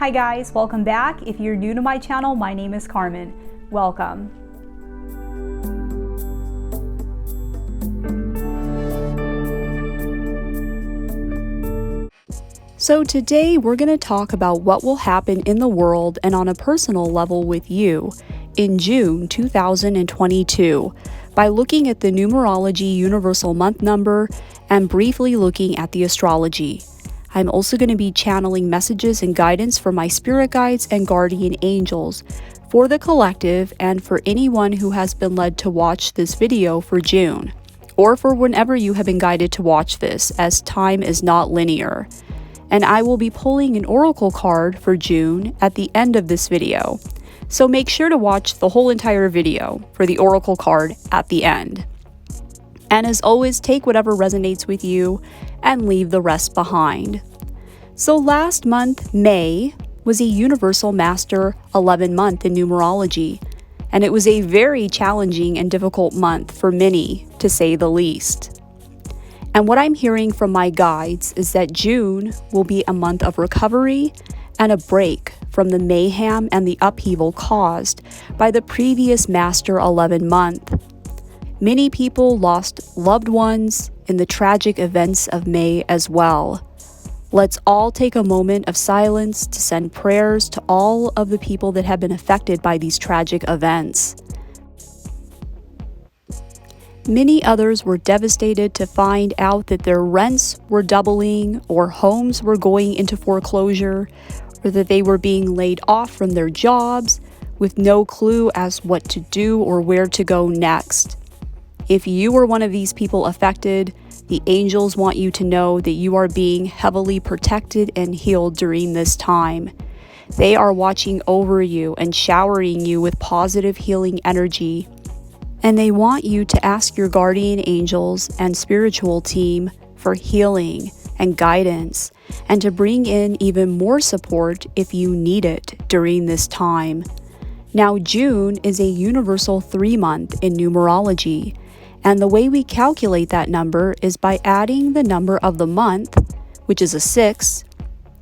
Hi guys, welcome back. If you're new to my channel, my name is Carmen. Welcome. So today we're going to talk about what will happen in the world and on a personal level with you in June 2022 by looking at the numerology universal month number and briefly looking at the astrology. I'm also going to be channeling messages and guidance for my spirit guides and guardian angels for the collective and for anyone who has been led to watch this video for June, or for whenever you have been guided to watch this, as time is not linear. And I will be pulling an oracle card for June at the end of this video. So make sure to watch the whole entire video for the oracle card at the end. And as always, take whatever resonates with you and leave the rest behind. So last month, May, was a Universal Master 11 month in numerology, and it was a very challenging and difficult month for many, to say the least. And what I'm hearing from my guides is that June will be a month of recovery and a break from the mayhem and the upheaval caused by the previous Master 11 month. Many people lost loved ones in the tragic events of May as well. Let's all take a moment of silence to send prayers to all of the people that have been affected by these tragic events. Many others were devastated to find out that their rents were doubling, or homes were going into foreclosure, or that they were being laid off from their jobs with no clue as what to do or where to go next. If you were one of these people affected, the angels want you to know that you are being heavily protected and healed during this time. They are watching over you and showering you with positive healing energy. And they want you to ask your guardian angels and spiritual team for healing and guidance, and to bring in even more support if you need it during this time. Now, June is a universal 3-month in numerology, and the way we calculate that number is by adding the number of the month, which is a 6,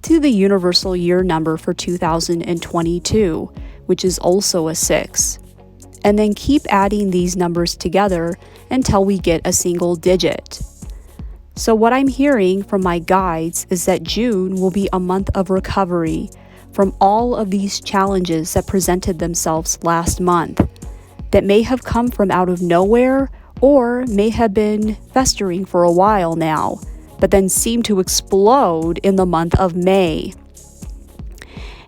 to the universal year number for 2022, which is also a 6. And then keep adding these numbers together until we get a single digit. So what I'm hearing from my guides is that June will be a month of recovery from all of these challenges that presented themselves last month, that may have come from out of nowhere or may have been festering for a while now, but then seem to explode in the month of May.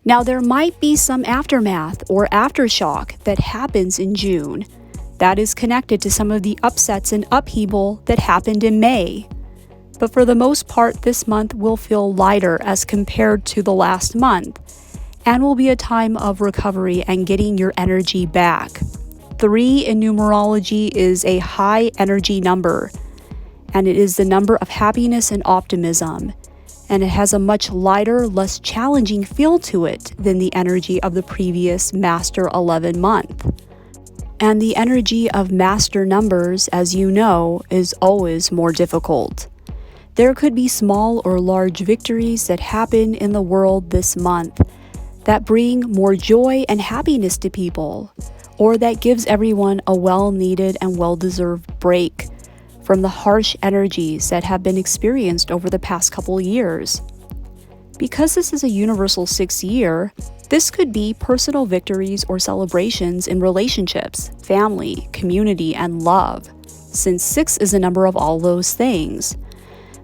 Now, there might be some aftermath or aftershock that happens in June that is connected to some of the upsets and upheaval that happened in May. But for the most part, this month will feel lighter as compared to the last month, and will be a time of recovery and getting your energy back. 3 in numerology is a high energy number, and it is the number of happiness and optimism. And it has a much lighter, less challenging feel to it than the energy of the previous Master 11 month. And the energy of master numbers, as you know, is always more difficult. There could be small or large victories that happen in the world this month that bring more joy and happiness to people, or that gives everyone a well-needed and well-deserved break from the harsh energies that have been experienced over the past couple years. Because this is a universal 6 year, this could be personal victories or celebrations in relationships, family, community, and love, since 6 is a number of all those things.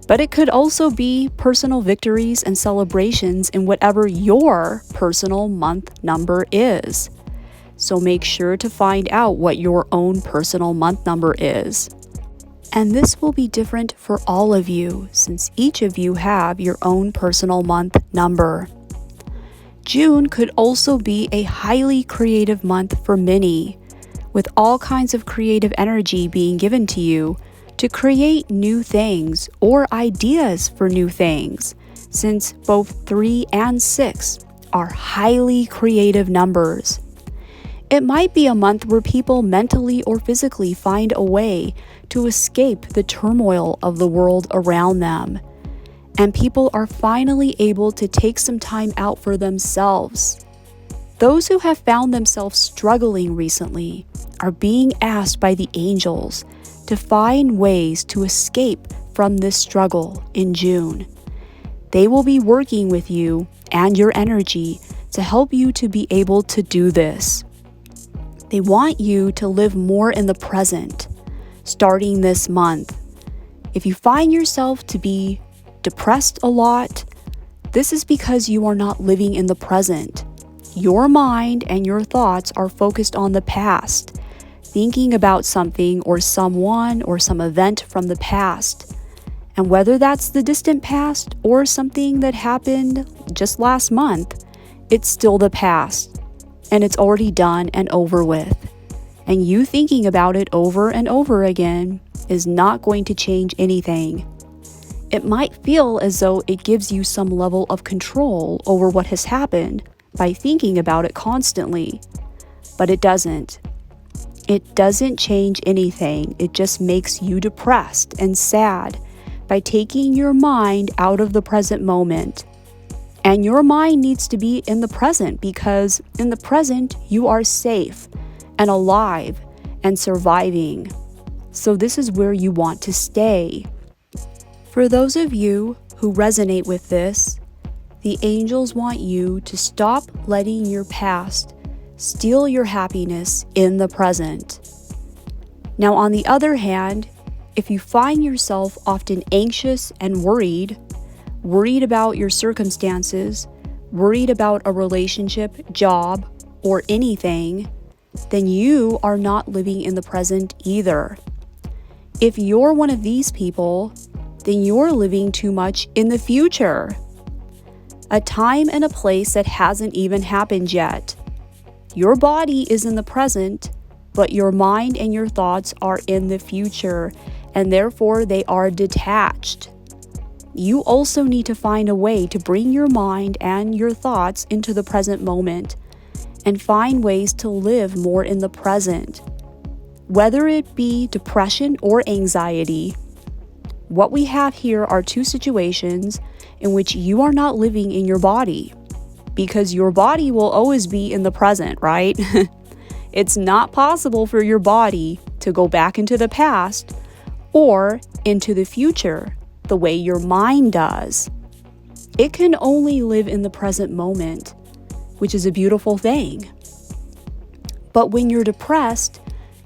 But it could also be personal victories and celebrations in whatever your personal month number is. So make sure to find out what your own personal month number is. And this will be different for all of you, since each of you have your own personal month number. June could also be a highly creative month for many, with all kinds of creative energy being given to you to create new things or ideas for new things, since both 3 and 6 are highly creative numbers. It might be a month where people mentally or physically find a way to escape the turmoil of the world around them. and people are finally able to take some time out for themselves. Those who have found themselves struggling recently are being asked by the angels to find ways to escape from this struggle in June. They will be working with you and your energy to help you to be able to do this. They want you to live more in the present, starting this month. If you find yourself to be depressed a lot, this is because you are not living in the present. Your mind and your thoughts are focused on the past, thinking about something or someone or some event from the past. And whether that's the distant past or something that happened just last month, it's still the past, and it's already done and over with. And you thinking about it over and over again is not going to change anything. It might feel as though it gives you some level of control over what has happened by thinking about it constantly, but it doesn't. It doesn't change anything. It just makes you depressed and sad by taking your mind out of the present moment. And your mind needs to be in the present, because in the present you are safe and alive and surviving. So this is where you want to stay. For those of you who resonate with this, the angels want you to stop letting your past steal your happiness in the present. Now, on the other hand, if you find yourself often anxious and worried about your circumstances, worried about a relationship, job, or anything, then you are not living in the present either. If you're one of these people, then you're living too much in the future. A time and a place that hasn't even happened yet. Your body is in the present, but your mind and your thoughts are in the future, and therefore they are detached. You also need to find a way to bring your mind and your thoughts into the present moment and find ways to live more in the present. Whether it be depression or anxiety, what we have here are two situations in which you are not living in your body, because your body will always be in the present, right? It's not possible for your body to go back into the past or into the future the way your mind does. It can only live in the present moment, which is a beautiful thing. But when you're depressed,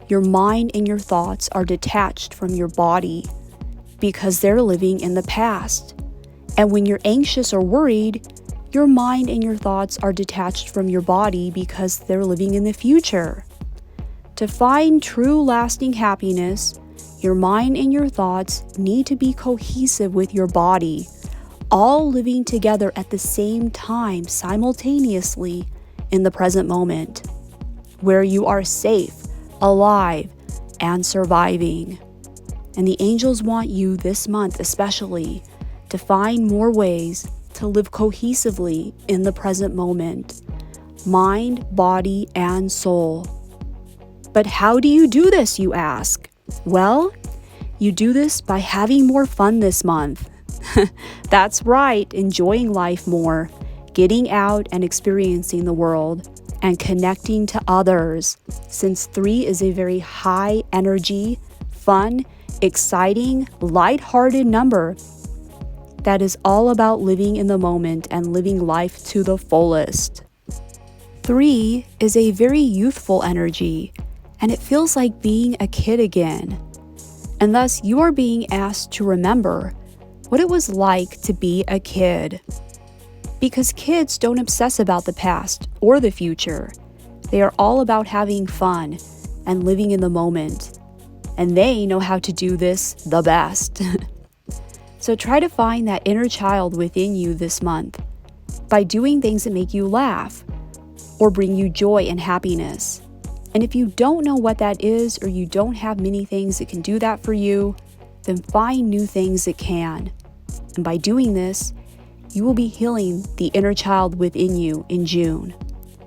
your mind and your thoughts are detached from your body because they're living in the past. And when you're anxious or worried, your mind and your thoughts are detached from your body because they're living in the future. To find true lasting happiness, your mind and your thoughts need to be cohesive with your body, all living together at the same time, simultaneously in the present moment, where you are safe, alive, and surviving. And the angels want you this month especially to find more ways to live cohesively in the present moment, mind, body, and soul. But how do you do this, you ask? Well, you do this by having more fun this month. That's right, enjoying life more, getting out and experiencing the world, and connecting to others, since 3 is a very high energy, fun, exciting, lighthearted number that is all about living in the moment and living life to the fullest. 3 is a very youthful energy, and it feels like being a kid again. And thus, you are being asked to remember what it was like to be a kid. Because kids don't obsess about the past or the future. They are all about having fun and living in the moment. And they know how to do this the best. So try to find that inner child within you this month by doing things that make you laugh or bring you joy and happiness. And if you don't know what that is, or you don't have many things that can do that for you, then find new things that can. And by doing this, you will be healing the inner child within you in June.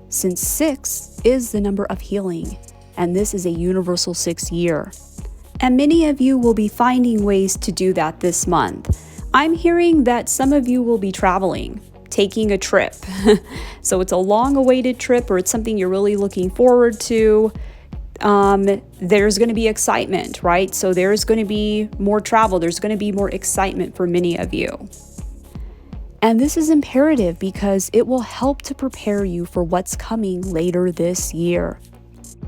Since 6 is the number of healing, and this is a universal 6 year. And many of you will be finding ways to do that this month. I'm hearing that some of you will be traveling, taking a trip. So it's a long-awaited trip, or it's something you're really looking forward to. There's going to be excitement, right? So there's going to be more travel. There's going to be more excitement for many of you. And this is imperative because it will help to prepare you for what's coming later this year.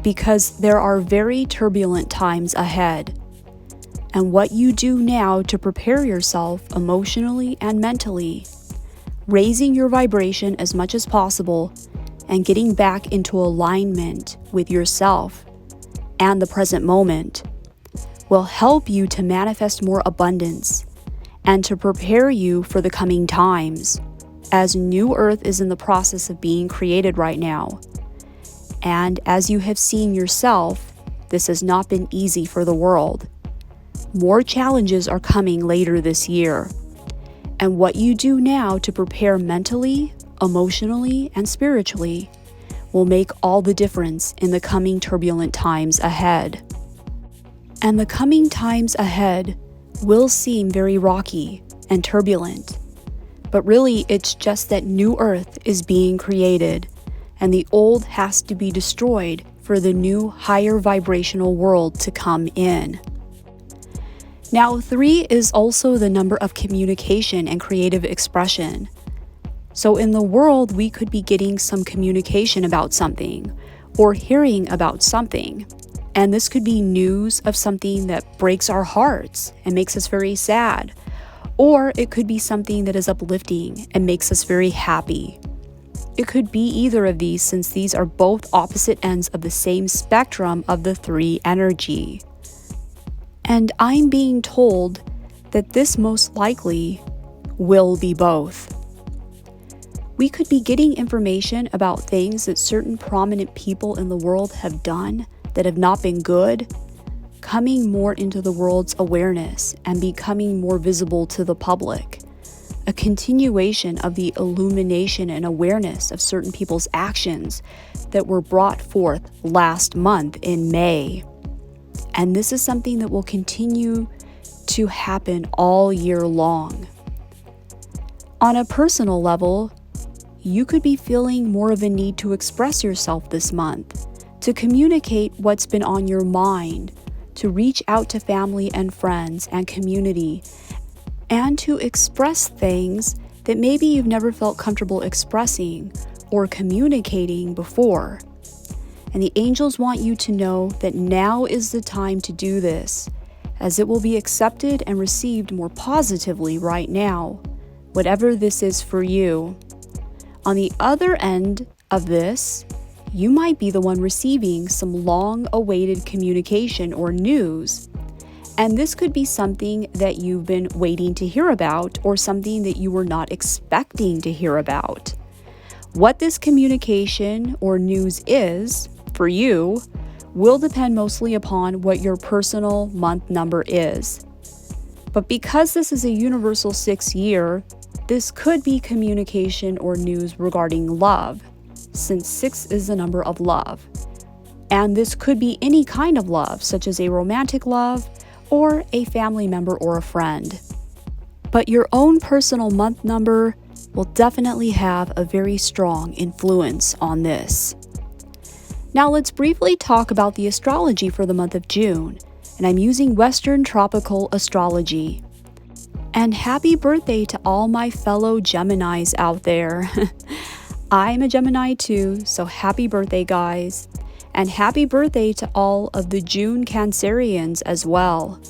Because there are very turbulent times ahead. And what you do now to prepare yourself emotionally and mentally, raising your vibration as much as possible and getting back into alignment with yourself and the present moment, will help you to manifest more abundance and to prepare you for the coming times, as New Earth is in the process of being created right now. And as you have seen yourself, this has not been easy for the world. More challenges are coming later this year. And what you do now to prepare mentally, emotionally, and spiritually will make all the difference in the coming turbulent times ahead. And the coming times ahead will seem very rocky and turbulent. But really, it's just that New Earth is being created, and the old has to be destroyed for the new, higher vibrational world to come in. Now, 3 is also the number of communication and creative expression. So in the world, we could be getting some communication about something or hearing about something. And this could be news of something that breaks our hearts and makes us very sad. Or it could be something that is uplifting and makes us very happy. It could be either of these, since these are both opposite ends of the same spectrum of the 3 energy. And I'm being told that this most likely will be both. We could be getting information about things that certain prominent people in the world have done that have not been good, coming more into the world's awareness and becoming more visible to the public. A continuation of the illumination and awareness of certain people's actions that were brought forth last month in May. And this is something that will continue to happen all year long. On a personal level, you could be feeling more of a need to express yourself this month, to communicate what's been on your mind, to reach out to family and friends and community, and to express things that maybe you've never felt comfortable expressing or communicating before. And the angels want you to know that now is the time to do this, as it will be accepted and received more positively right now, whatever this is for you. On the other end of this, you might be the one receiving some long-awaited communication or news. And this could be something that you've been waiting to hear about, or something that you were not expecting to hear about. What this communication or news is for you will depend mostly upon what your personal month number is. But because this is a universal 6 year, this could be communication or news regarding love, since 6 is the number of love. And this could be any kind of love, such as a romantic love or a family member or a friend. But your own personal month number will definitely have a very strong influence on this. Now let's briefly talk about the astrology for the month of June, and I'm using Western Tropical Astrology. And happy birthday to all my fellow Geminis out there. I'm a Gemini too, so happy birthday, guys. And happy birthday to all of the June Cancerians as well.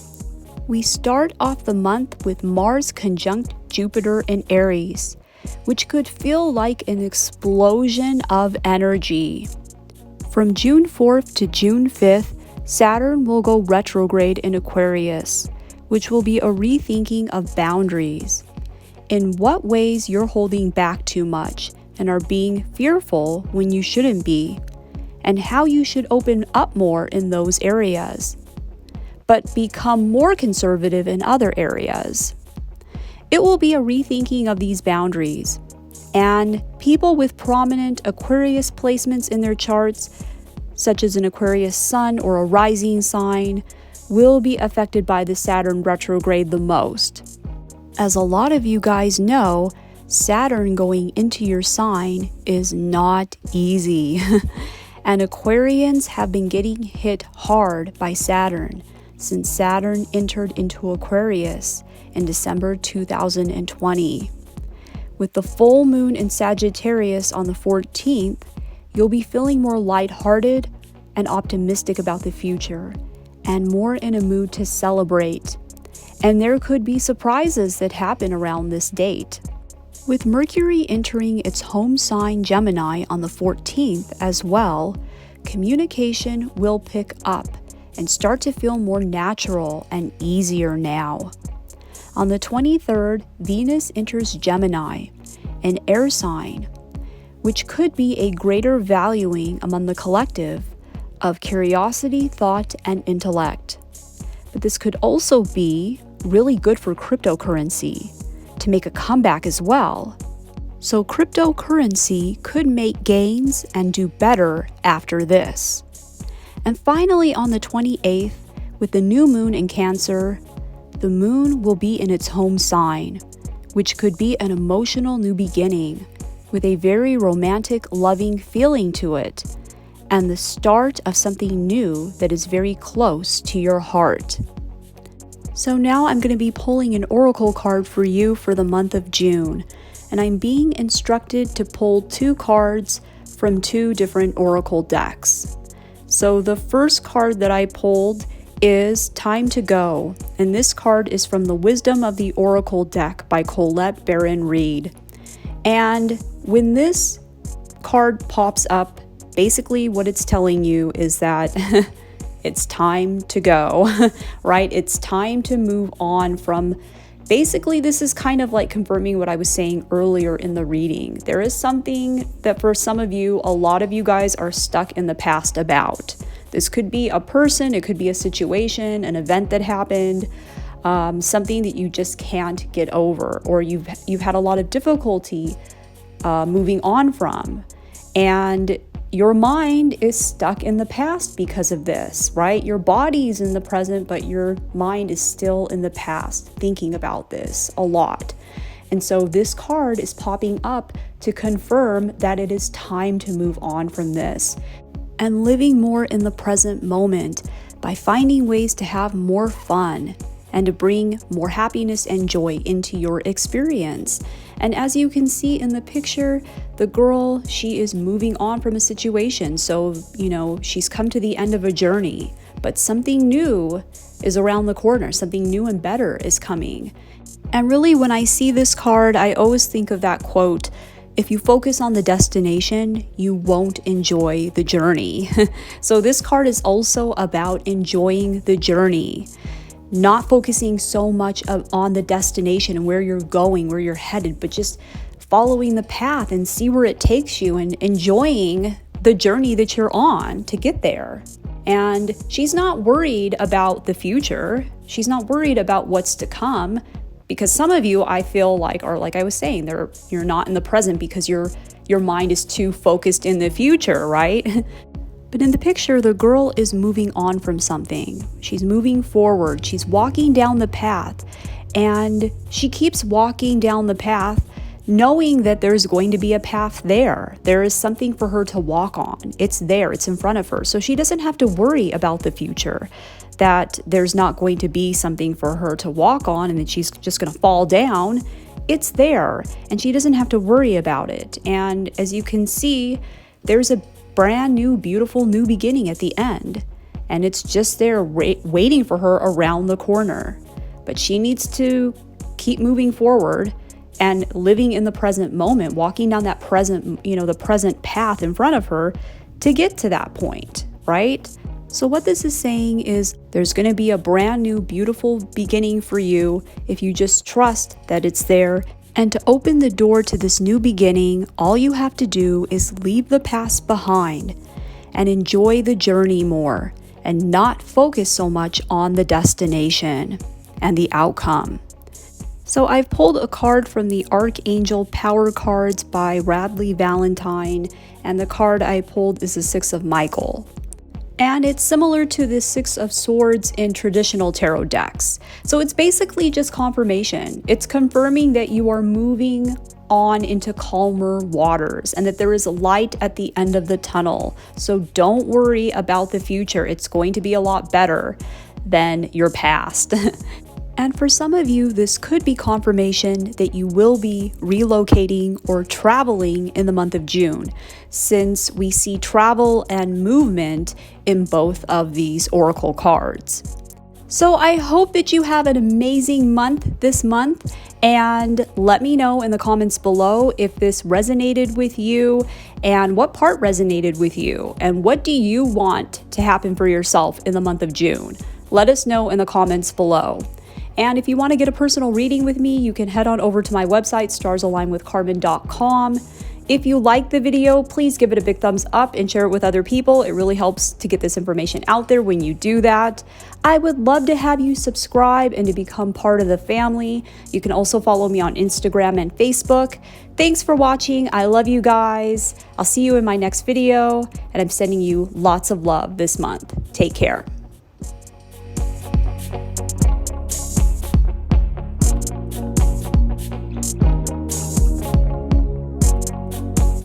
We start off the month with Mars conjunct Jupiter in Aries, which could feel like an explosion of energy. From June 4th to June 5th, Saturn will go retrograde in Aquarius, which will be a rethinking of boundaries. In what ways you're holding back too much and are being fearful when you shouldn't be, and how you should open up more in those areas, but become more conservative in other areas. It will be a rethinking of these boundaries, and people with prominent Aquarius placements in their charts, such as an Aquarius sun or a rising sign, will be affected by the Saturn retrograde the most. As a lot of you guys know, Saturn going into your sign is not easy. And Aquarians have been getting hit hard by Saturn since Saturn entered into Aquarius in December 2020. With the full moon in Sagittarius on the 14th, you'll be feeling more lighthearted and optimistic about the future, and more in a mood to celebrate. And there could be surprises that happen around this date. With Mercury entering its home sign Gemini on the 14th as well, communication will pick up and start to feel more natural and easier now. On the 23rd, Venus enters Gemini, an air sign, which could be a greater valuing among the collective of curiosity, thought, and intellect. But this could also be really good for cryptocurrency to make a comeback as well. So cryptocurrency could make gains and do better after this. And finally, on the 28th, with the new moon in Cancer, the moon will be in its home sign, which could be an emotional new beginning with a very romantic, loving feeling to it, and the start of something new that is very close to your heart. So now I'm going to be pulling an oracle card for you for the month of June, and I'm being instructed to pull 2 cards from 2 different oracle decks. So the first card that I pulled is Time to Go, and this card is from the Wisdom of the Oracle deck by Colette Baron Reed. And when this card pops up, basically what it's telling you is that it's time to go, right? It's time to move on from, basically this is kind of like confirming what I was saying earlier in the reading. There is something that for some of you, a lot of you guys are stuck in the past about. This could be a person, it could be a situation, an event that happened, something that you just can't get over, or you've had a lot of difficulty moving on from. And your mind is stuck in the past because of this, right? Your body's in the present, but your mind is still in the past, thinking about this a lot. And so this card is popping up to confirm that it is time to move on from this and living more in the present moment by finding ways to have more fun and to bring more happiness and joy into your experience. And as you can see in the picture, the girl, she is moving on from a situation. So, she's come to the end of a journey, but something new is around the corner. Something new and better is coming. And really, when I see this card, I always think of that quote, if you focus on the destination, you won't enjoy the journey. So this card is also about enjoying the journey, not focusing so much on the destination and where you're going, where you're headed, but just following the path and see where it takes you and enjoying the journey that you're on to get there. And she's not worried about the future. She's not worried about what's to come, because some of you, I feel like, are like I was saying, you're not in the present because your mind is too focused in the future, right? But in the picture, the girl is moving on from something. She's moving forward. She's walking down the path, and she keeps walking down the path knowing that there's going to be a path there. There is something for her to walk on. It's there. It's in front of her. So she doesn't have to worry about the future, that there's not going to be something for her to walk on and that she's just going to fall down. It's there, and she doesn't have to worry about it. And as you can see, there's a brand new, beautiful new beginning at the end, and it's just there waiting for her around the corner. But she needs to keep moving forward and living in the present moment, walking down that present, the present path in front of her to get to that point, right? So what this is saying is there's going to be a brand new, beautiful beginning for you if you just trust that it's there. And to open the door to this new beginning, all you have to do is leave the past behind and enjoy the journey more and not focus so much on the destination and the outcome. So I've pulled a card from the Archangel Power Cards by Radley Valentine, and the card I pulled is the 6 of Michael. And it's similar to the Six of Swords in traditional tarot decks. So it's basically just confirmation. It's confirming that you are moving on into calmer waters and that there is light at the end of the tunnel. So don't worry about the future. It's going to be a lot better than your past. And for some of you, this could be confirmation that you will be relocating or traveling in the month of June, since we see travel and movement in both of these oracle cards. So I hope that you have an amazing month this month, and let me know in the comments below if this resonated with you and what part resonated with you and what do you want to happen for yourself in the month of June. Let us know in the comments below. And if you want to get a personal reading with me, you can head on over to my website, StarsAlignWithCarmen.com. If you like the video, please give it a big thumbs up and share it with other people. It really helps to get this information out there when you do that. I would love to have you subscribe and to become part of the family. You can also follow me on Instagram and Facebook. Thanks for watching. I love you guys. I'll see you in my next video, and I'm sending you lots of love this month. Take care.